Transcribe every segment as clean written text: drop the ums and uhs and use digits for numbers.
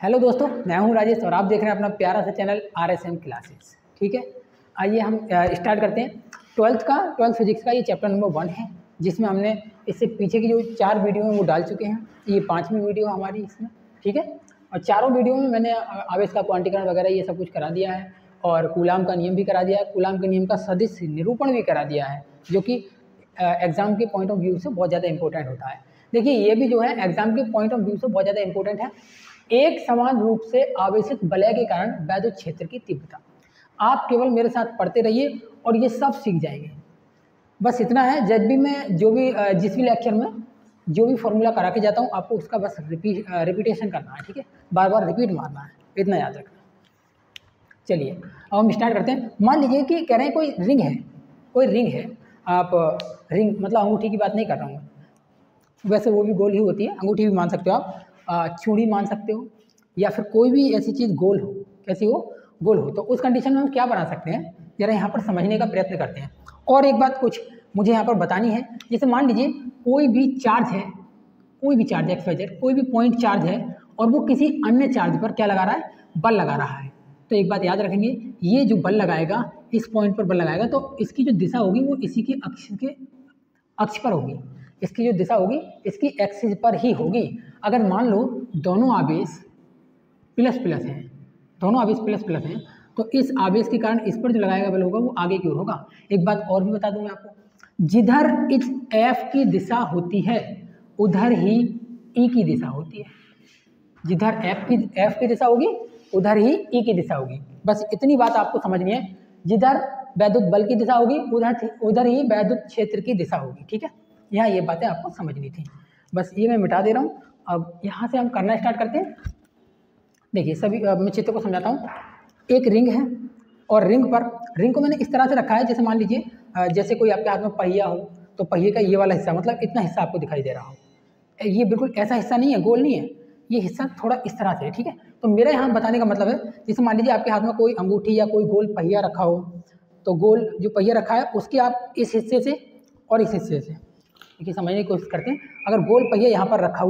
Hello दोस्तों, मैं हूं राजेश और आप देख रहे हैं अपना प्यारा सा चैनल RSM क्लासेस। ठीक है, आइए हम स्टार्ट करते हैं। ट्वेल्थ फिजिक्स का ये चैप्टर नंबर 1 है, जिसमें हमने इससे पीछे की जो 4 वीडियो हैं वो डाल चुके हैं। ये 5वीं वीडियो हमारी इसमें। ठीक है, और चारों वीडियो में मैंने आवेश का क्वांटीकरण वगैरह ये सब कुछ करा दिया है और कूलाम का नियम भी करा दिया है। कूलाम के नियम का सदिश निरूपण भी करा दिया है, जो कि एग्जाम के पॉइंट ऑफ व्यू से बहुत ज़्यादा इंपॉर्टेंट होता है। देखिए, ये भी जो है एग्जाम के पॉइंट ऑफ व्यू से बहुत ज़्यादा इंपॉर्टेंट है। एक समान रूप से आवेशित वलय के कारण वैद्युत क्षेत्र की तीव्रता। आप केवल मेरे साथ पढ़ते रहिए और ये सब सीख जाएंगे। बस इतना है, जब भी मैं जिस भी लेक्चर में जो भी फॉर्मूला करा के जाता हूँ, आपको उसका बस रिपीटेशन करना है। ठीक है, बार बार रिपीट मारना है, इतना याद रखना। चलिए अब हम स्टार्ट करते हैं। मान लीजिए कि कह रहे हैं कोई रिंग है। आप रिंग मतलब अंगूठी की बात नहीं कर रहा हूँ, वैसे वो भी गोल ही होती है, अंगूठी भी मान सकते हो आप, चूड़ी मान सकते हो, या फिर कोई भी ऐसी चीज़ गोल हो। कैसी हो? गोल हो। तो उस कंडीशन में हम क्या बना सकते हैं, जरा यहाँ पर समझने का प्रयत्न करते हैं। और एक बात कुछ मुझे यहाँ पर बतानी है। जैसे मान लीजिए कोई भी चार्ज है, XYZ, कोई भी पॉइंट चार्ज है और वो किसी अन्य चार्ज पर क्या लगा रहा है? बल लगा रहा है। तो एक बात याद रखेंगे, ये जो बल लगाएगा, इस पॉइंट पर बल लगाएगा, तो इसकी जो दिशा होगी वो इसी के अक्ष पर होगी। इसकी जो दिशा होगी इसकी एक्सिस पर ही होगी। अगर मान लो दोनों आवेश प्लस प्लस हैं, तो इस आवेश के कारण इस पर जो लगाएगा बल होगा वो आगे की ओर होगा। एक बात और भी बता दूं मैं आपको, जिधर इस F की दिशा होती है उधर ही E की दिशा होती है। जिधर F की दिशा होगी उधर ही E की दिशा होगी। बस इतनी बात आपको समझनी है। जिधर वैद्युत बल की दिशा होगी उधर ही वैद्युत क्षेत्र की दिशा होगी। ठीक है, यहाँ ये बातें आपको समझनी थी। बस ये मैं मिटा दे रहा हूँ। अब यहाँ से हम करना स्टार्ट करते हैं। देखिए मैं चित्र को समझाता हूँ। एक रिंग है और रिंग को मैंने इस तरह से रखा है, जैसे मान लीजिए जैसे कोई आपके हाथ में पहिया हो, तो पहिए का ये वाला हिस्सा, मतलब इतना हिस्सा आपको दिखाई दे रहा हो। ये बिल्कुल ऐसा हिस्सा नहीं है, गोल नहीं है, ये हिस्सा थोड़ा इस तरह से है। ठीक है, तो मेरा यहाँ बताने का मतलब है, जैसे मान लीजिए आपके हाथ में कोई अंगूठी या कोई गोल पहिया रखा हो, तो गोल जो पहिया रखा है उसके आप इस हिस्से से और इस हिस्से से देखिए समझने की कोशिश करते हैं। अगर गोल पहिया यहाँ पर रखा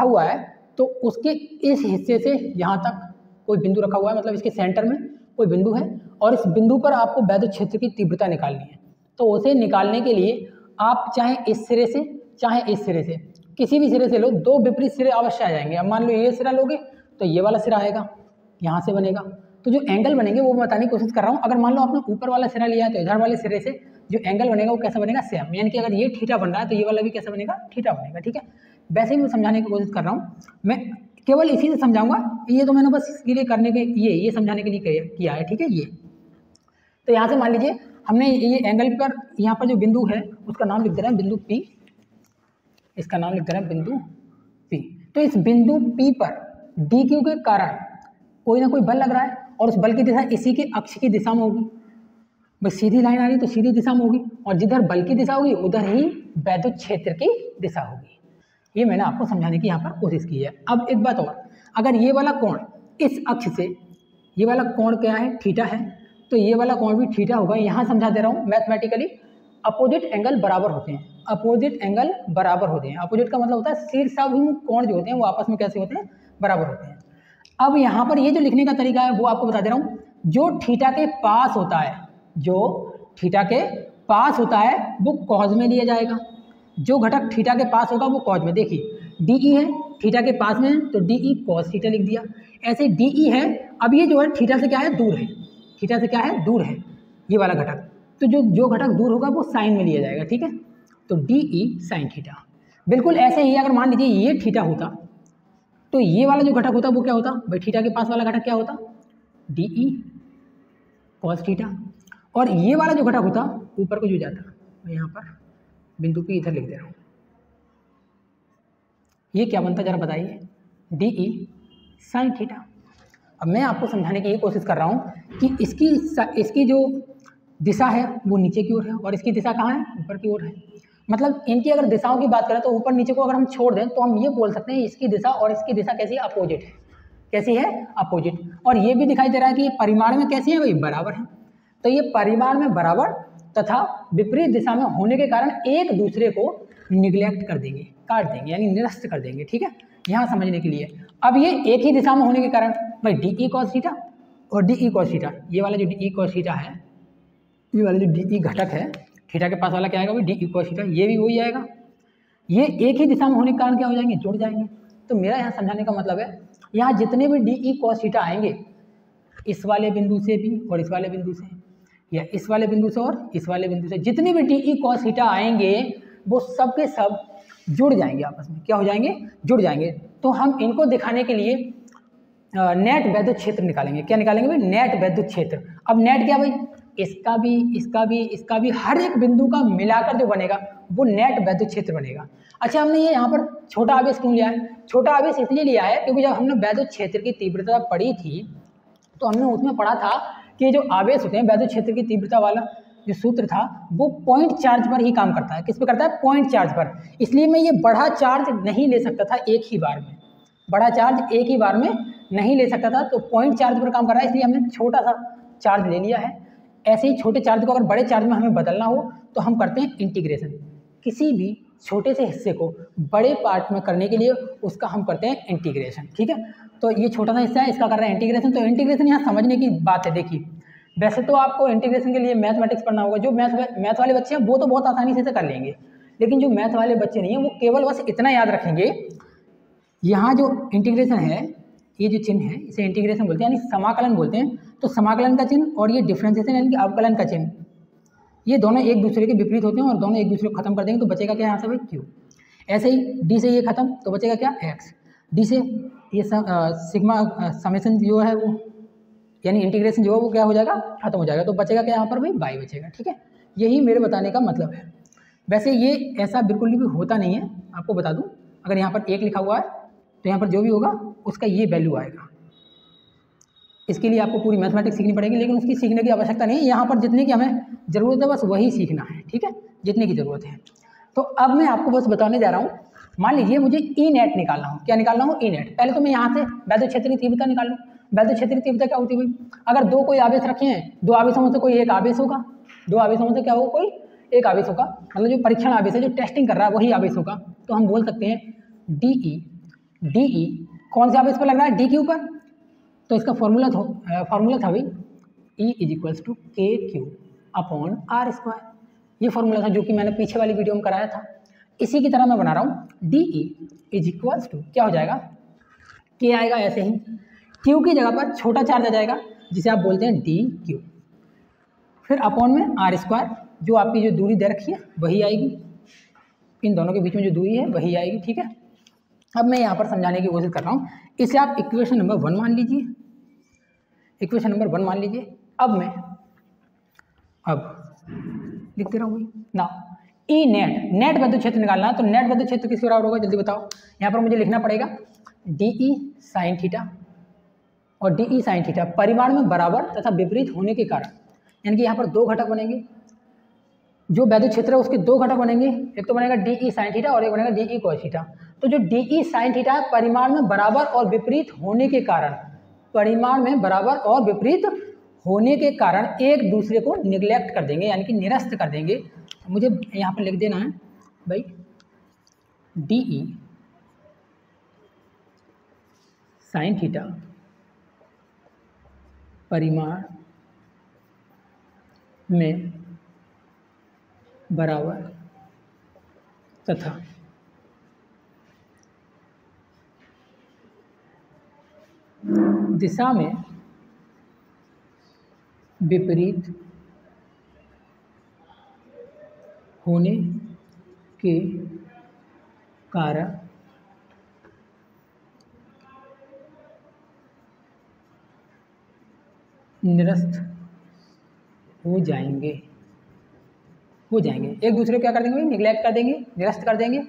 हुआ है, तो उसके इस हिस्से से यहाँ तक कोई बिंदु रखा हुआ है, मतलब इसके सेंटर में कोई बिंदु है और इस बिंदु पर आपको वैद्युत क्षेत्र की तीव्रता निकालनी है। तो उसे निकालने के लिए आप चाहे इस सिरे से चाहे इस सिरे से, किसी भी सिरे से लो, दो विपरीत सिरे अवश्य आ जाएंगे। अब मान लो ये सिरा लोगे तो ये वाला सिरा आएगा, यहाँ से बनेगा। तो जो एंगल बनेंगे वो बताने की कोशिश कर रहा हूँ। अगर मान लो आपने ऊपर वाला सिरा लिया है तो इधर वाले सिरे से जो एंगल बनेगा वो कैसा बनेगा? सेम। यानी कि अगर ये थीटा बन रहा है तो ये वाला भी कैसा बनेगा? थीटा बनेगा। ठीक है, वैसे ही मैं समझाने की कोशिश कर रहा हूँ। मैं केवल इसी से समझाऊंगा, ये तो मैंने बस इसके लिए करने के ये समझाने के लिए किया है। ठीक है, ये तो यहाँ से मान लीजिए हमने ये एंगल पर यहाँ पर जो बिंदु है उसका नाम लिख दे रहे हैं बिंदु P, इसका नाम लिख दे रहे हैं बिंदु P। तो इस बिंदु P पर DQ के कारण कोई ना कोई बल लग रहा है और उस बल की दिशा इसी के अक्ष की दिशा में होगी। बस सीधी लाइन आ रही तो सीधी दिशा में होगी, और जिधर बल की दिशा होगी उधर ही वैद्युत क्षेत्र की दिशा होगी। ये मैंने आपको समझाने की यहाँ पर कोशिश की है। अब एक बात और, अगर ये वाला कोण इस अक्ष से, ये वाला कोण क्या है? थीटा है, तो ये वाला कोण भी थीटा होगा। यहाँ समझा दे रहा हूँ मैथमेटिकली, अपोजिट एंगल बराबर होते हैं। अपोजिट का मतलब होता है शीर्षाभिमुख कोण जो होते हैं वो आपस में कैसे होते हैं? बराबर होते हैं। अब यहाँ पर ये जो लिखने का तरीका है वो आपको बता दे रहा हूँ। जो थीटा के पास होता है वो कॉज में लिया जाएगा। जो घटक थीटा के पास होगा वो कॉज में। देखिए DE है, थीटा के पास में है तो DE cos थीटा लिख दिया। ऐसे DE है, अब ये जो है थीटा से क्या है? दूर है ये वाला घटक, तो जो घटक दूर होगा वो साइन में लिया जाएगा। ठीक है, तो DE साइन थीटा। बिल्कुल ऐसे ही अगर मान लीजिए ये थीटा होता तो ये वाला जो घटक होता वो क्या होता भाई? थीटा के पास वाला घटक क्या होता? DE cos theta. और ये वाला जो घटक होता ऊपर को जो जाता, मैं यहाँ पर बिंदु P इधर लिख दे रहा हूँ, ये क्या बनता जरा बताइए? DE sin theta. अब मैं आपको समझाने की ये कोशिश कर रहा हूँ कि इसकी जो दिशा है वो नीचे की ओर है और इसकी दिशा कहाँ है? ऊपर की ओर है। मतलब इनकी अगर दिशाओं की बात करें तो ऊपर नीचे को अगर हम छोड़ दें तो हम ये बोल सकते हैं इसकी दिशा और इसकी दिशा कैसी है? अपोजिट है। कैसी है? अपोजिट। और ये भी दिखाई दे रहा है कि ये परिमाण में कैसी है भाई? बराबर है। तो ये परिमाण में बराबर तथा विपरीत दिशा में होने के कारण एक दूसरे को निगलेक्ट कर देंगे, काट देंगे, यानी निरस्त कर देंगे। ठीक है, यहाँ समझने के लिए। अब ये एक ही दिशा में होने के कारण भाई डी ई कॉस थीटा और डी ई कॉस थीटा, ये वाला जो डी ई कॉस थीटा है, ये वाला जो डी ई घटक है थीटा के पास वाला क्या आएगा भाई डी ई कॉस थीटा, ये भी वही आएगा। ये एक ही दिशा में होने के कारण क्या हो जाएंगे, जुड़ जाएंगे। तो मेरा यहाँ समझाने का मतलब है यहाँ जितने भी डी ई कॉस थीटा आएंगे, इस वाले बिंदु से भी और इस वाले बिंदु से, या इस वाले बिंदु से और इस वाले बिंदु से, जितने भी डी ई कॉस थीटा आएंगे वो सब के सब जुड़ जाएंगे आपस में। क्या हो जाएंगे, जुड़ जाएंगे। तो हम इनको दिखाने के लिए नेट वैद्युत क्षेत्र निकालेंगे। क्या निकालेंगे भाई, नेट वैद्युत क्षेत्र। अब नेट क्या भाई, इसका भी इसका भी इसका भी हर एक बिंदु का मिलाकर जो बनेगा वो नेट वैद्युत क्षेत्र बनेगा। अच्छा, हमने ये यहाँ पर छोटा आवेश क्यों लिया है, छोटा आवेश इसलिए लिया है क्योंकि जब हमने वैद्युत क्षेत्र की तीव्रता पढ़ी थी तो हमने उसमें पढ़ा था कि जो आवेश होते हैं वैद्युत क्षेत्र की तीव्रता वाला जो सूत्र था वो पॉइंट चार्ज पर ही काम करता है। किस पे करता है, पॉइंट चार्ज पर। इसलिए मैं ये बड़ा चार्ज नहीं ले सकता था एक ही बार में, बड़ा चार्ज एक ही बार में नहीं ले सकता था, तो पॉइंट चार्ज पर काम कर रहा है, इसलिए हमने छोटा सा चार्ज ले लिया है। ऐसे ही छोटे चार्ज को अगर बड़े चार्ज में हमें बदलना हो तो हम करते हैं इंटीग्रेशन। किसी भी छोटे से हिस्से को बड़े पार्ट में करने के लिए उसका हम करते हैं इंटीग्रेशन। ठीक है, तो ये छोटा सा हिस्सा है, इसका कर रहे हैं इंटीग्रेशन। तो इंटीग्रेशन यहाँ समझने की बात है। देखिए, वैसे तो आपको इंटीग्रेशन के लिए मैथमेटिक्स पढ़ना होगा। जो मैथ वाले बच्चे हैं वो तो बहुत आसानी से कर लेंगे, लेकिन जो मैथ वाले बच्चे नहीं हैं वो केवल बस इतना याद रखेंगे, यहाँ जो इंटीग्रेशन है, ये जो चिन्ह है इसे इंटीग्रेशन बोलते हैं, यानी समाकलन बोलते हैं। तो समाकलन का चिन्ह और ये डिफरेंशिएशन यानी कि अवकलन का चिन्ह, ये दोनों एक दूसरे के विपरीत होते हैं और दोनों एक दूसरे को खत्म कर देंगे, तो बचेगा क्या यहाँ से भाई, क्यू। ऐसे ही डी से ये खत्म तो बचेगा क्या, एक्स। डी से ये सिग्मा समेशन जो है वो यानी इंटीग्रेशन जो है वो क्या हो जाएगा, खत्म हो जाएगा, तो बचेगा क्या यहाँ पर भाई, बाई बचेगा। ठीक है, यही मेरे बताने का मतलब है। वैसे ये ऐसा बिल्कुल भी होता नहीं है, आपको बता दूँ। अगर यहाँ पर एक लिखा हुआ है तो यहाँ पर जो भी होगा उसका ये वैल्यू आएगा। इसके लिए आपको पूरी मैथमेटिक्स सीखनी पड़ेगी, लेकिन उसकी सीखने की आवश्यकता नहीं है। यहाँ पर जितने की हमें ज़रूरत है बस वही सीखना है। ठीक है, जितने की ज़रूरत है। तो अब मैं आपको बस बताने जा रहा हूँ, मान लीजिए मुझे ई नेट निकालना हो। क्या निकालना हो, ई नेट। पहले तो मैं यहाँ से वैद्युत क्षेत्र की तीव्रता निकाल लूँ। वैद्युत क्षेत्र की तीव्रता क्या होती है भाई, अगर दो कोई आवेश रखे हैं, दो आवेशों में से कोई एक आवेश होगा, दो आवेशों में से क्या होगा, कोई एक आवेश होगा, मतलब जो परीक्षण आवेश है, जो टेस्टिंग कर रहा है वही आवेश होगा। तो हम बोल सकते हैं डी ई कौन से आवेश पर लग रहा है, डी क्यू पर। तो इसका फॉर्मूला था भाई E is equals to k q upon r square. ये फॉर्मूला था जो कि मैंने पीछे वाली वीडियो में कराया था। इसी की तरह मैं बना रहा हूँ, d E is equals to क्या हो जाएगा, के आएगा ऐसे ही, क्यू की जगह पर छोटा चार्ज आ जाएगा जिसे आप बोलते हैं डी क्यू, फिर अपॉन में आर स्क्वायर, जो आपकी जो दूरी दे रखी है वही आएगी, इन दोनों के बीच में जो दूरी है वही आएगी। ठीक है, अब मैं यहाँ पर समझाने की कोशिश कर रहा हूँ। इसे आप इक्वेशन नंबर 1 मान लीजिए, इक्वेशन नंबर 1 मान लीजिए। अब लिख दे रहा हूँ ना, ई नेट वैद्युत क्षेत्र निकालना है। तो नेट वैद्युत क्षेत्र किस बराबर होगा, जल्दी बताओ। यहाँ पर मुझे लिखना पड़ेगा डी ई साइन थीटा और डी ई साइन थीटा परिमाण में बराबर तथा विपरीत होने के कारण, यानी कि यहाँ पर दो घटक बनेंगे। जो वैद्युत क्षेत्र है उसके दो घटक बनेंगे, एक तो बनेगा डी ई साइन थीटा और एक बनेगा डी ई कॉस थीटा। तो जो डी ई साइन थीटा है परिमाण में बराबर और विपरीत होने के कारण, परिमाण में बराबर और विपरीत होने के कारण एक दूसरे को निगलेक्ट कर देंगे, यानी कि निरस्त कर देंगे। मुझे यहाँ पर लिख देना है भाई डी ई साइन थीटा परिमाण में बराबर तथा दिशा में विपरीत होने के कारण निरस्त हो जाएंगे। एक दूसरे को क्या कर देंगे भाई, निगलेक्ट कर देंगे, निरस्त कर देंगे।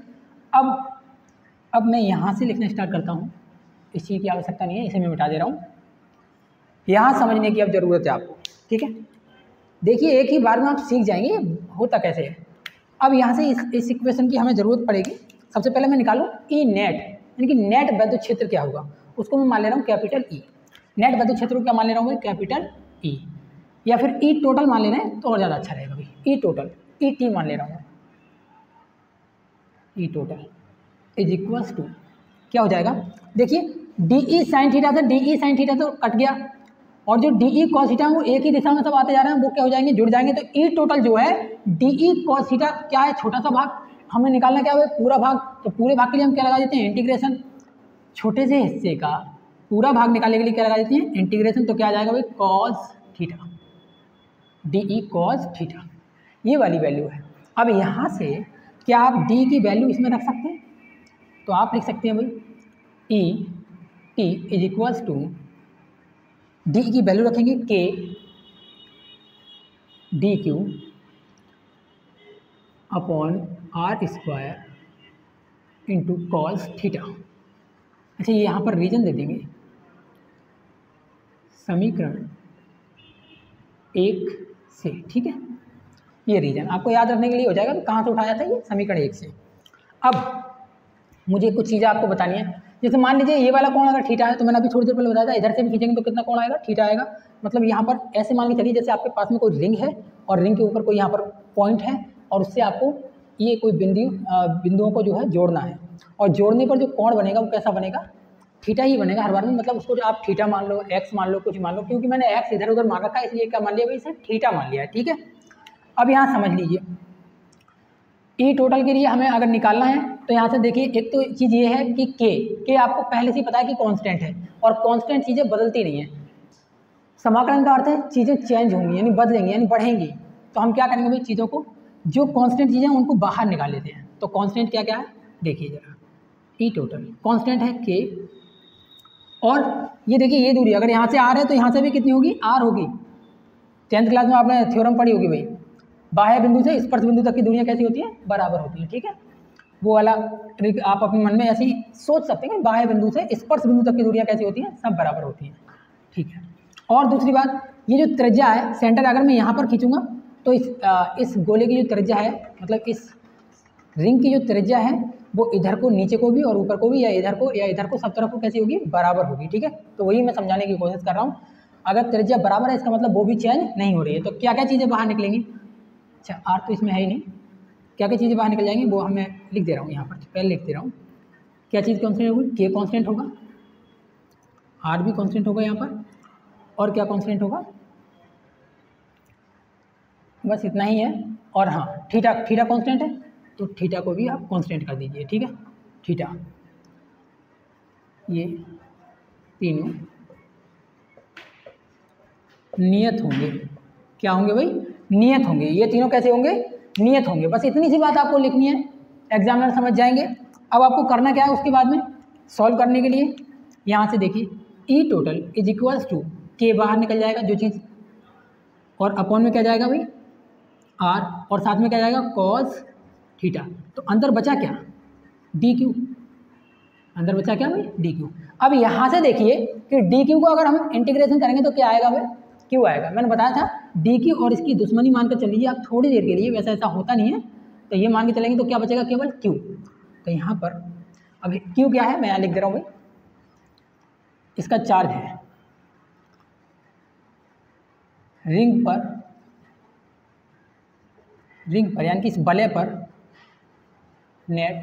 अब मैं यहाँ से लिखना स्टार्ट करता हूँ। इस चीज़ की आवश्यकता नहीं है, इसे मैं मिटा दे रहा हूँ। यहाँ समझने की अब ज़रूरत है आपको। ठीक है, देखिए एक ही बार में आप सीख जाएंगे होता कैसे है। अब यहाँ से इस इक्वेशन की हमें ज़रूरत पड़ेगी। सबसे पहले मैं निकालूँ ई नेट, यानी कि नेट वैद्युत क्षेत्र क्या होगा, उसको मैं मान ले रहा हूँ कैपिटल ई। नेट वैद्युत क्षेत्र को क्या मान ले रहा हूँ भाई, कैपिटल ई, या फिर ई टोटल मान लेना है तो और ज़्यादा अच्छा रहेगा भाई। ई टोटल, ई टी मान ले रहा हूँ, ई टोटल इज इक्वल्स टू क्या हो जाएगा, देखिए डी ई साइन थीटा था, डी ई साइन थीटा तो कट गया, और जो डी ई कॉस थीटा वो एक ही दिशा में सब आते जा रहे हैं, वो क्या हो जाएंगे, जुड़ जाएंगे। तो ई टोटल जो है डी ई कॉस थीटा क्या है, छोटा सा भाग, हमें निकालना क्या है, पूरा भाग। तो पूरे भाग के लिए हम क्या लगा देते हैं, इंटीग्रेशन। छोटे से हिस्से का पूरा भाग निकालने के लिए क्या लगा देते हैं, इंटीग्रेशन। तो क्या आ जाएगा भाई, cos theta, D E cos theta, ये वाली वैल्यू है। अब यहाँ से क्या आप डी की वैल्यू इसमें रख सकते हैं, तो आप लिख सकते हैं भाई E T is equals to, d की वैल्यू रखेंगे k d q upon r square into cos theta. अच्छा, ये यहाँ पर रीजन दे देंगे, समीकरण 1 से, ठीक है। ये रीजन आपको याद रखने के लिए हो जाएगा, तो कहाँ से उठाया था, ये समीकरण 1 से। अब मुझे कुछ चीज़ें आपको बतानी है, जैसे मान लीजिए ये वाला कोण अगर थीटा है, तो मैंने अभी थोड़ी देर पहले बताया था, इधर से भी खींचेंगे तो कितना कोण आएगा, थीटा आएगा। मतलब यहाँ पर ऐसे मान के चलिए जैसे आपके पास में कोई रिंग है, और रिंग के ऊपर कोई यहाँ पर पॉइंट है, और उससे आपको ये कोई बिंदुओं को जो है जोड़ना है, और जोड़ने पर जो कोण बनेगा वो कैसा बनेगा, थीटा ही बनेगा हर बार में। मतलब उसको जो आप थीटा मान लो, एक्स मान लो, कुछ मान लो, क्योंकि मैंने एक्स इधर उधर मांगा था इसलिए क्या मान लिया भाई, इसे थीटा मान लिया है, ठीक है। अब यहाँ समझ लीजिए, ई टोटल के लिए हमें अगर निकालना है तो यहाँ से देखिए, एक तो चीज़ ये है कि के आपको पहले से ही पता है कि कांस्टेंट है, और कांस्टेंट चीज़ें बदलती नहीं है। समाकलन का अर्थ है चीज़ें चेंज होंगी, यानी बदलेंगी, यानी बढ़ेंगी। तो हम क्या करेंगे भाई, चीज़ों को जो कांस्टेंट चीज़ें हैं उनको बाहर निकाल लेते हैं। तो कांस्टेंट क्या क्या है, देखिए जरा, ई टोटल कांस्टेंट है के, और ये देखिए ये दूरी अगर यहाँ से आर है तो यहाँ से भी कितनी होगी, आर होगी। 10th क्लास में आपने थ्योरम पढ़ी होगी भाई, बाह्य बिंदु से स्पर्श बिंदु तक की दूरियां कैसी होती हैं, बराबर होती हैं, ठीक है। वो वाला ट्रिक आप अपने मन में ऐसे ही सोच सकते हैं कि बाह्य बिंदु से स्पर्श बिंदु तक की दूरियां कैसी होती हैं, सब बराबर होती हैं, ठीक है। और दूसरी बात, ये जो त्रिज्या है, सेंटर अगर मैं यहाँ पर खींचूंगा तो इस गोले की जो त्रिज्या है, मतलब इस रिंग की जो त्रिज्या है, वो इधर को, नीचे को भी और ऊपर को भी, या इधर को सब तरफ को कैसी होगी, बराबर होगी, ठीक है। तो वही मैं समझाने की कोशिश कर रहा हूँ। अगर त्रिज्या बराबर है इसका मतलब वो भी चेंज नहीं हो रही है। तो क्या क्या चीज़ें बाहर निकलेंगी, अच्छा आर तो इसमें है ही नहीं, क्या क्या चीज़ें बाहर निकल जाएंगी वो मैं लिख दे रहा हूँ यहाँ पर, पहले लिख दे रहा हूँ। क्या चीज़ कॉन्स्टेंट होगी, के कॉन्स्टेंट होगा, आर भी कॉन्स्टेंट होगा यहाँ पर, और क्या कॉन्स्टेंट होगा, बस इतना ही है। और हाँ, थीटा कॉन्स्टेंट है, तो थीटा को भी आप कॉन्स्टेंट कर दीजिए, ठीक है। थीटा, ये तीनों नियत होंगे, क्या होंगे भाई, नियत होंगे। ये तीनों कैसे होंगे, नियत होंगे। बस इतनी सी बात आपको लिखनी है, एग्जामिनर समझ जाएंगे। अब आपको करना क्या है, उसके बाद में सॉल्व करने के लिए यहाँ से देखिए, E total is equals to, के बाहर निकल जाएगा जो चीज़, और अपॉन में क्या जाएगा भाई, आर, और साथ में क्या जाएगा, कॉस थीटा। तो अंदर बचा क्या, डी क्यू, अंदर बचा क्या भाई, डी क्यू। अब यहाँ से देखिए कि डी क्यू को अगर हम इंटीग्रेशन करेंगे तो क्या आएगा भाई, क्यू आएगा। मैंने बताया था डी क्यू और इसकी दुश्मनी मानकर चल लीजिए आप थोड़ी देर के लिए, वैसे ऐसा होता नहीं है, तो ये मान के चलेंगे तो क्या बचेगा, केवल क्यू। तो यहाँ पर अब क्यू क्या है, मैं यहाँ लिख दे रहा हूँ भाई, इसका चार्ज है रिंग पर यानी कि इस बले पर नेट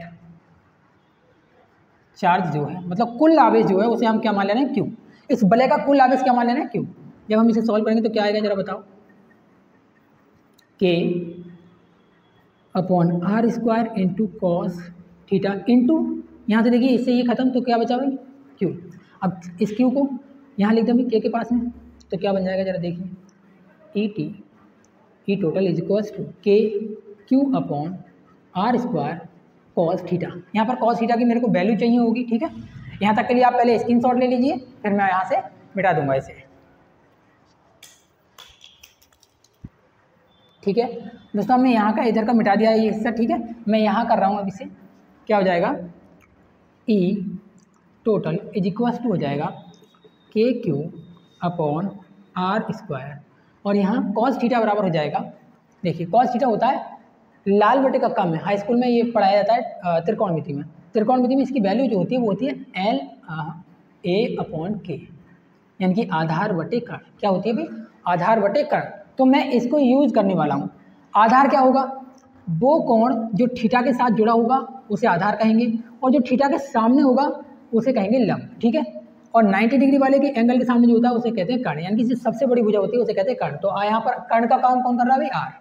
चार्ज जो है, मतलब कुल आवेश जो है उसे हम क्या मान ले रहे हैं, क्यू। इस बले का कुल आवेश क्या मान ले रहे हैं, क्यू। जब हम इसे सॉल्व करेंगे तो क्या आएगा जरा बताओ, k upon r square into cos theta into, यहाँ से देखिए इससे ये खत्म, तो क्या बचा भाई, क्यू। अब इस क्यू को यहाँ लिख देंगे के पास में, तो क्या बन जाएगा जरा देखिए, E total is equals to k q upon r square cos theta. यहाँ पर कॉस थीटा की मेरे को वैल्यू चाहिए होगी, ठीक है। यहाँ तक के लिए आप पहले स्क्रीनशॉट ले लीजिए, फिर मैं यहाँ से मिटा दूंगा इसे, ठीक है। दोस्तों हमने यहाँ का इधर का मिटा दिया है ये हिस्सा, ठीक है। मैं यहाँ कर रहा हूँ अब इसे, क्या हो जाएगा, ई टोटल इज इक्वल्स टू हो जाएगा के क्यू अपॉन आर स्क्वायर, और यहाँ कॉस थीटा बराबर हो जाएगा, देखिए कॉस थीटा होता है लाल बटे कक्का में, हाई स्कूल में ये पढ़ाया जाता है त्रिकोणमिति में। त्रिकोणमिति में इसकी वैल्यू जो होती है वो होती है एल ए अपॉन के, यानी कि आधार बटे कर्ण। क्या होती है भाई, आधार बटे कर्ण। तो मैं इसको यूज करने वाला हूँ। आधार क्या होगा, वो कोण जो थीटा के साथ जुड़ा होगा उसे आधार कहेंगे, और जो थीटा के सामने होगा उसे कहेंगे लंब, ठीक है। और 90 डिग्री वाले के एंगल के सामने जो होता है उसे कहते हैं कर्ण, यानी कि सबसे बड़ी भुजा होती है उसे कहते हैं कर्ण। तो यहाँ पर कर्ण का काम कौन कर रहा है भाई, आर।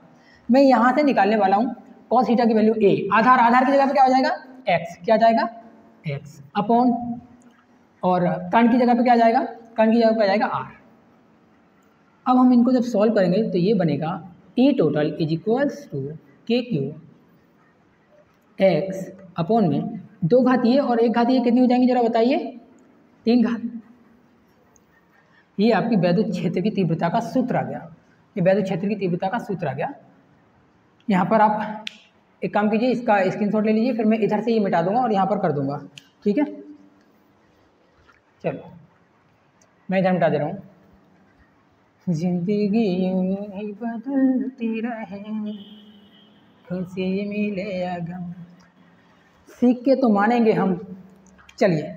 मैं यहाँ से निकालने वाला हूँ cos थीटा की वैल्यू a, आधार, आधार की जगह पे क्या हो जाएगा x, क्या आ जाएगा x अपॉन, और कर्ण की जगह पे क्या आ जाएगा, कर्ण की जगह पे आ जाएगा r। अब हम इनको जब सॉल्व करेंगे तो ये बनेगा e total is equals to k q x upon में 2 घात ये और 1 घात ये कितनी हो जाएंगी जरा बताइए, 3 घात। ये आपकी वैद्युत क्षेत्र की तीव्रता का सूत्र आ गया, ये वैद्युत क्षेत्र की तीव्रता का सूत्र आ गया। यहाँ पर आप एक काम कीजिए, इसका स्क्रीनशॉट ले लीजिए, फिर मैं इधर से ये मिटा दूंगा और यहाँ पर कर दूंगा, ठीक है। चलो मैं इधर मिटा दे रहा हूँ। जिंदगी यूं ही बदलती रहे, खुशी मिले या गम, सीख के तो मानेंगे हम। चलिए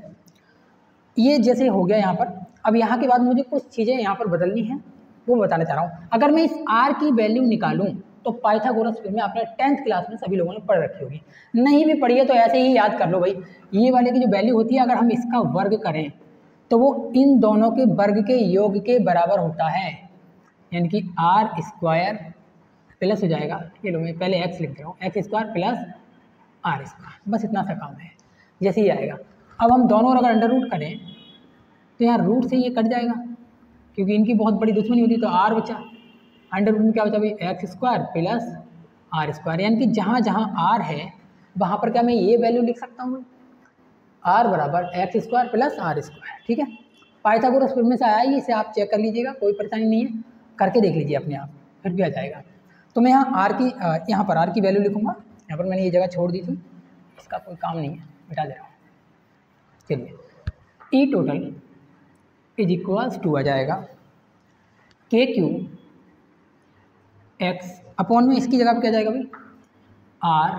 ये जैसे हो गया यहाँ पर। अब यहाँ के बाद मुझे कुछ चीज़ें यहाँ पर बदलनी है, वो बताना चाह रहा हूँ। अगर मैं इस r की वैल्यू निकालूं तो पाइथागोरस थ्योरम में आपने 10th क्लास में सभी लोगों ने पढ़ रखी होगी, नहीं भी पढ़ी है तो ऐसे ही याद कर लो भाई। ये वाले की जो वैल्यू होती है, अगर हम इसका वर्ग करें तो वो इन दोनों के वर्ग के योग के बराबर होता है, यानी कि r स्क्वायर प्लस हो जाएगा, ये लो मैं पहले x लिख दे रहा हूँ, x square plus r square, बस इतना सा काम है, जैसे ही आएगा। अब हम दोनों अगर अंडर रूट करें तो यहाँ रूट से ये कट जाएगा, क्योंकि इनकी बहुत बड़ी दुश्मनी होती, तो r बचा, अंडर रूट में क्या बचा भाई, x square plus r square, यानी कि जहाँ जहाँ r है वहाँ पर क्या मैं ये वैल्यू लिख सकता हूँ, r बराबर x square plus r square, ठीक है। पाइथागोरस थ्योरम में से आया ही, इसे आप चेक कर लीजिएगा, कोई परेशानी नहीं है, करके देख लीजिए अपने आप, फिर भी आ जाएगा। तो मैं यहाँ यहाँ पर r की वैल्यू लिखूँगा, यहाँ पर मैंने ये जगह छोड़ दी थी, इसका कोई काम नहीं है, मिटा दे रहा हूँ। चलिए ई टोटल इज इक्वल्स टू आ जाएगा के क्यू एक्स अपॉन में इसकी जगह पे क्या जाएगा भाई, आर,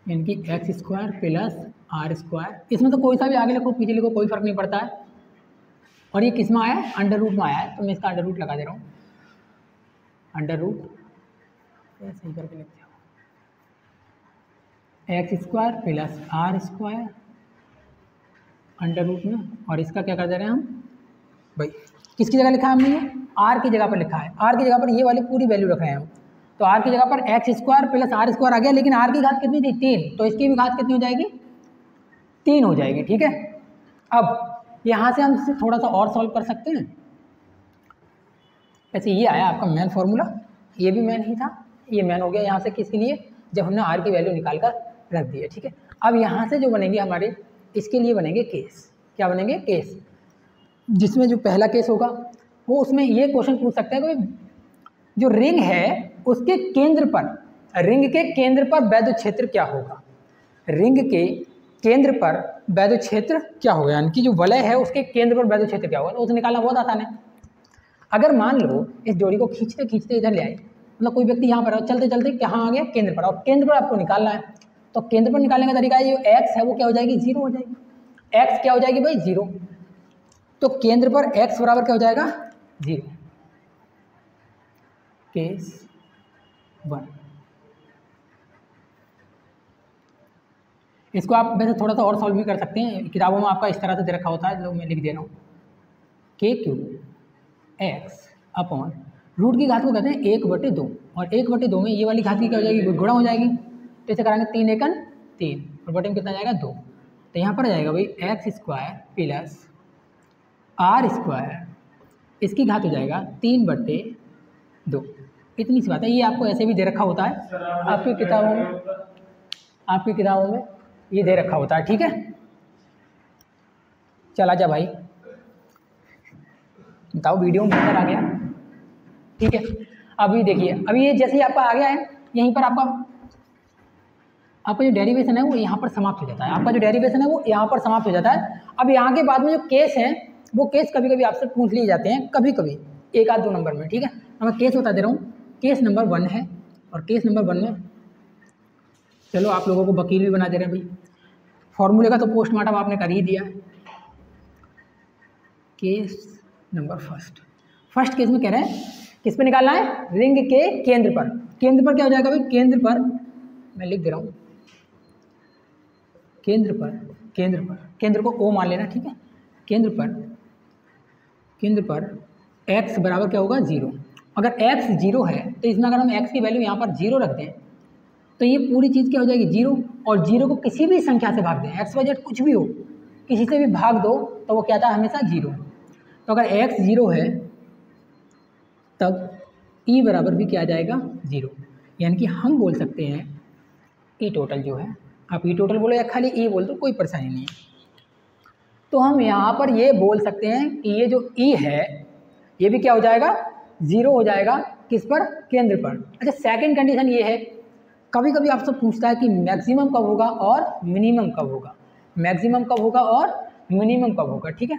यानी कि x square plus r square. इसमें तो कोई सा भी आगे लिखो पीछे लिखो कोई फर्क नहीं पड़ता है। और ये किस में आया है, अंडर रूट में आया है, तो मैं इसका अंडर रूट लगा दे रहा हूँ, अंडर रूट सही करके लिखते हो, x square plus r square under root में, और इसका क्या कर दे रहे हैं हम भाई, किसकी जगह लिखा है हमने, ये r की जगह पर लिखा है, r की जगह पर ये वाली पूरी वैल्यू रख रहे हैं हम। तो r की जगह पर x square plus r square आ गया, लेकिन r की घात कितनी थी, 3, तो इसकी भी घात कितनी हो जाएगी, 3 हो जाएगी, ठीक है। अब यहाँ से हम इसे थोड़ा सा और सॉल्व कर सकते हैं। ऐसे ये आया आपका मेन फॉर्मूला, ये भी मेन ही था, ये मेन हो गया यहाँ से, किसके लिए, जब हमने r की वैल्यू निकाल कर रख दी है, ठीक है। अब यहाँ से जो बनेंगे हमारे, इसके लिए बनेंगे केस, क्या बनेंगे, केस, जिसमें जो पहला केस होगा वो, उसमें ये क्वेश्चन पूछ सकते हैं कि जो रिंग है उसके केंद्र पर, रिंग के केंद्र पर वैद्युत क्षेत्र क्या होगा, रिंग के केंद्र पर वैद्युत क्षेत्र क्या होगा, यानी कि जो वलय है उसके केंद्र पर वैद्युत क्षेत्र क्या होगा, तो उसे निकालना बहुत आसान है। अगर मान लो इस जोड़ी को खींचते खींचते इधर ले आए, मतलब कोई व्यक्ति यहाँ पर चलते चलते कहाँ आ गया, केंद्र पर, और केंद्र पर आपको निकालना है, तो केंद्र पर निकालने का तरीका है, जो एक्स है वो क्या हो जाएगी, 0 हो जाएगी, एक्स क्या हो जाएगी भाई, 0, तो केंद्र पर x बराबर क्या हो जाएगा, 0, केस 1। इसको आप वैसे थोड़ा सा और सॉल्व भी कर सकते हैं, किताबों में आपका इस तरह से दे रखा होता है, जो मैं लिख दे रहा हूँ, के क्यू एक्स अपॉन रूट की घात को कहते हैं 1/2, और 1/2 में ये वाली घात की क्या हो जाएगी, गुणा हो जाएगी, तो इसे कराएंगे 3 एकन 3, और बटे में कितना जाएगा 2, तो यहाँ पर आ जाएगा भाई x square plus r square, इसकी घात हो जाएगा 3/2, इतनी सी बात है। ये आपको ऐसे भी दे रखा होता है आपकी किताबों में ये दे रखा होता है, ठीक है। चला जा भाई, बताओ वीडियो में बेहतर आ गया, ठीक है। अभी देखिए, अभी ये जैसे ही आपका आ गया है, यहीं पर आपका जो डेरिवेशन है वो यहाँ पर समाप्त हो जाता है, आपका जो डेरिवेशन है वो यहाँ पर समाप्त हो जाता है। अब यहाँ के बाद में जो केस हैं वो केस कभी कभी आपसे पूछ लिए जाते हैं, कभी कभी 1 आध 2 नंबर में, ठीक है। मैं केस बता दे रहा हूँ, केस नंबर 1 है, और केस नंबर 1 में चलो आप लोगों को वकील भी बना दे रहे हैं भाई, फॉर्मूले का तो पोस्टमार्टम आपने कर ही दिया। केस नंबर फर्स्ट केस में कह रहे हैं किस पे निकालना है, रिंग के केंद्र पर, केंद्र पर क्या हो जाएगा भाई, केंद्र पर मैं लिख दे रहा हूँ, केंद्र पर केंद्र को O मान लेना, ठीक है। केंद्र पर x बराबर क्या होगा 0। अगर x 0 है तो इसमें अगर हम x की वैल्यू यहाँ पर 0 रख दें तो ये पूरी चीज़ क्या हो जाएगी 0, और 0 को किसी भी संख्या से भाग दें, x, y, z कुछ भी हो, किसी से भी भाग दो तो वो क्या था हमेशा 0। तो अगर x 0 है तब e बराबर भी क्या आ जाएगा 0, यानी कि हम बोल सकते हैं ई टोटल जो है, आप ई टोटल बोलो या खाली ई बोल दो, कोई परेशानी नहीं है। तो हम यहाँ पर ये बोल सकते हैं कि ये जो ई है ये भी क्या हो जाएगा 0 हो जाएगा, किस पर, केंद्र पर। अच्छा, सेकंड कंडीशन ये है, कभी कभी आपसे पूछता है कि मैक्सिमम कब होगा और मिनिमम कब होगा, मैक्सिमम कब होगा और मिनिमम कब होगा, ठीक है।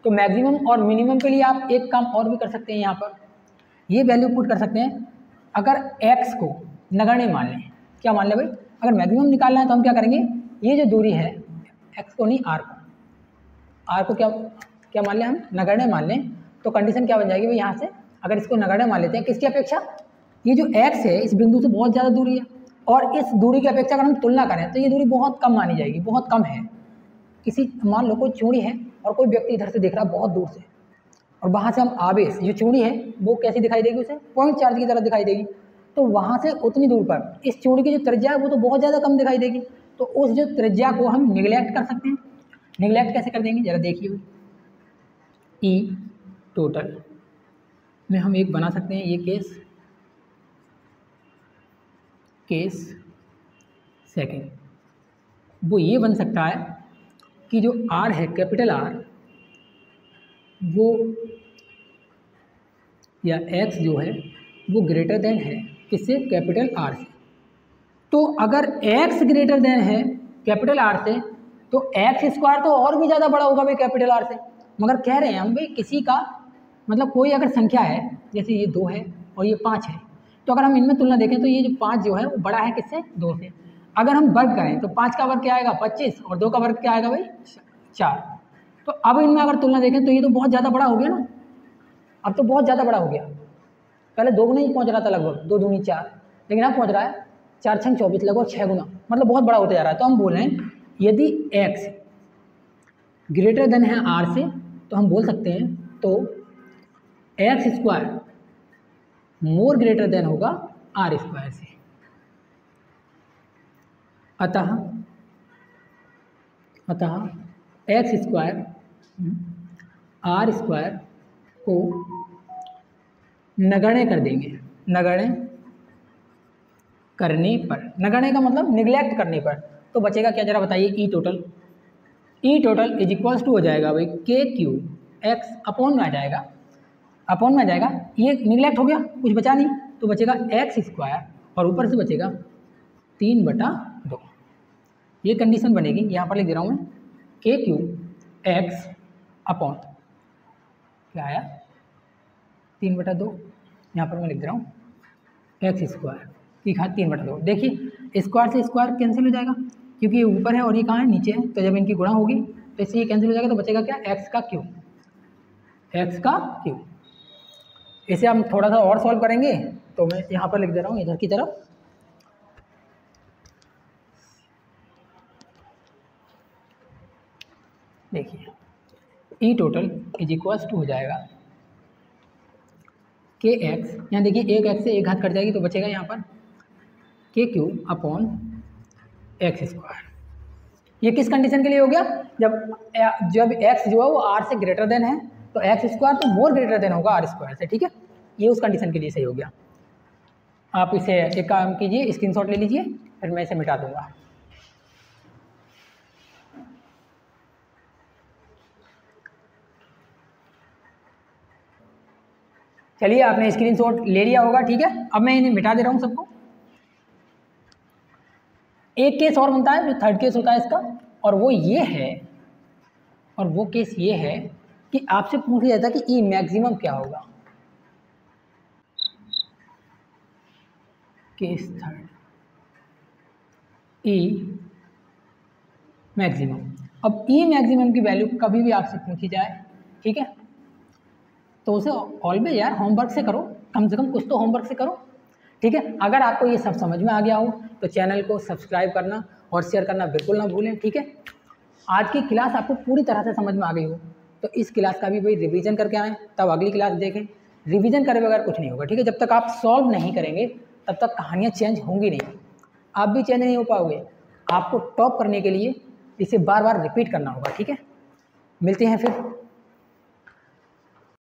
तो मैक्सिमम और मिनिमम के लिए आप एक काम और भी कर सकते हैं, यहाँ पर ये वैल्यू पुट कर सकते हैं। अगर x को नगण्य मान लें, क्या मान लें भाई, अगर मैक्सिमम निकालना है तो हम क्या करेंगे, ये जो दूरी है x को नहीं r को क्या मान लें, हम नगण्य मान लें, तो कंडीशन क्या बन जाएगी भाई, यहाँ से अगर इसको नगण्य मान लेते हैं, किसकी अपेक्षा, ये जो x है इस बिंदु से बहुत ज़्यादा दूरी है, और इस दूरी की अपेक्षा अगर हम तुलना करें तो ये दूरी बहुत कम मानी जाएगी, बहुत कम है। किसी, मान लो कोई चूड़ी है और कोई व्यक्ति इधर से देख रहा है बहुत दूर से, और वहाँ से हम आवेश, जो चूड़ी है वो कैसी दिखाई देगी, उसे पॉइंट चार्ज की तरह दिखाई देगी। तो वहाँ से उतनी दूर पर इस चूड़ी की जो त्रिज्या है वो तो बहुत ज़्यादा कम दिखाई देगी, तो उस जो त्रिज्या को हम निगलेक्ट कर सकते हैं। निगलेक्ट कैसे कर देंगे, ज़रा देखिए। ई टोटल में हम एक बना सकते हैं, ये केस सेकंड, वो ये बन सकता है कि जो R है, कैपिटल R, वो या x जो है वो ग्रेटर देन है किससे, कैपिटल R से। तो अगर x ग्रेटर देन है कैपिटल R से तो x स्क्वायर तो और भी ज़्यादा बड़ा होगा भाई कैपिटल R से। मगर कह रहे हैं हम भाई किसी का मतलब कोई अगर संख्या है, जैसे ये 2 है और ये 5 है, तो अगर हम इनमें तुलना देखें तो ये जो 5 जो है वो बड़ा है किससे, 2 से। अगर हम वर्ग करें तो 5 का वर्ग क्या आएगा 25, और 2 का वर्ग क्या आएगा भाई 4। तो अब इनमें अगर तुलना देखें तो ये तो बहुत ज़्यादा बड़ा हो गया ना, अब तो बहुत ज़्यादा बड़ा हो गया। पहले 2 गुना ही पहुँच रहा था, लगभग 2 दूनी 4, लेकिन अब पहुँच रहा है 4 छंग 24, लगभग 6 गुना, मतलब बहुत बड़ा होता जा रहा है। तो हम बोल रहे हैं यदि x ग्रेटर देन है r से तो हम बोल सकते हैं तो x स्क्वायर मोर ग्रेटर देन होगा r स्क्वायर से। अतः x स्क्वायर r स्क्वायर को नगण्य कर देंगे, नगण्य करने पर, नगण्य का मतलब निगलेक्ट करने पर, तो बचेगा क्या, जरा बताइए। ई टोटल इज इक्वल्स टू हो जाएगा भाई के क्यू एक्स अपॉन में आ जाएगा, अपॉन में आ जाएगा, ये निगलेक्ट हो गया, कुछ बचा नहीं, तो बचेगा एक्स स्क्वायर और ऊपर से बचेगा 3/2। ये कंडीशन बनेगी, यहाँ पर लिख दे रहा हूँ मैं, के क्यू एक्स अपॉन क्या आया 3/2, यहाँ पर मैं लिख दे रहा हूँ एक्स स्क्वायर की घात 3/2। देखिए स्क्वायर से स्क्वायर कैंसिल हो जाएगा, क्योंकि ये ऊपर है और ये कहाँ है, नीचे है, तो जब इनकी गुणा होगी तो इससे ये कैंसिल हो जाएगा, तो बचेगा क्या, एक्स का क्यू। इसे हम थोड़ा सा और सॉल्व करेंगे, तो मैं यहाँ पर लिख दे रहा हूँ इधर की तरफ, देखिए E total is equals to हो जाएगा के एक्स, यहाँ देखिए एक एक्स से एक घात कट जाएगी, तो बचेगा यहाँ पर के क्यू अपॉन एक्स स्क्वायर। ये किस कंडीशन के लिए हो गया, जब x जो है वो r से ग्रेटर देन है, तो एक्स स्क्वायर तो मोर ग्रेटर देन होगा r स्क्वायर से, ठीक है। ये उस कंडीशन के लिए सही हो गया। आप इसे एक काम कीजिए, स्क्रीनशॉट ले लीजिए, फिर मैं इसे मिटा दूंगा। चलिए, आपने स्क्रीनशॉट ले लिया होगा, ठीक है। अब मैं इन्हें मिटा दे रहा हूँ सबको। एक केस और बनता है जो थर्ड केस होता है इसका, और वो ये है, और वो केस ये है कि आपसे पूछ लिया जाता है कि ई मैक्सिमम क्या होगा। केस थर्ड, ई मैक्सिमम। अब ई मैक्सिमम की वैल्यू कभी भी आपसे पूछी जाए, ठीक है, तो उसे ऑलवेज यार होमवर्क से करो, कम से कम कुछ तो होमवर्क से करो, ठीक है। अगर आपको ये सब समझ में आ गया हो तो चैनल को सब्सक्राइब करना और शेयर करना बिल्कुल ना भूलें, ठीक है। आज की क्लास आपको पूरी तरह से समझ में आ गई हो तो इस क्लास का भी भाई रिवीजन करके आएँ, तब अगली क्लास देखें। रिवीजन करे बगैर कुछ नहीं होगा, ठीक है। जब तक आप सॉल्व नहीं करेंगे तब तक कहानियाँ चेंज होंगी नहीं, आप भी चेंज नहीं हो पाओगे। आपको टॉप करने के लिए इसे बार बार रिपीट करना होगा, ठीक है। मिलते हैं फिर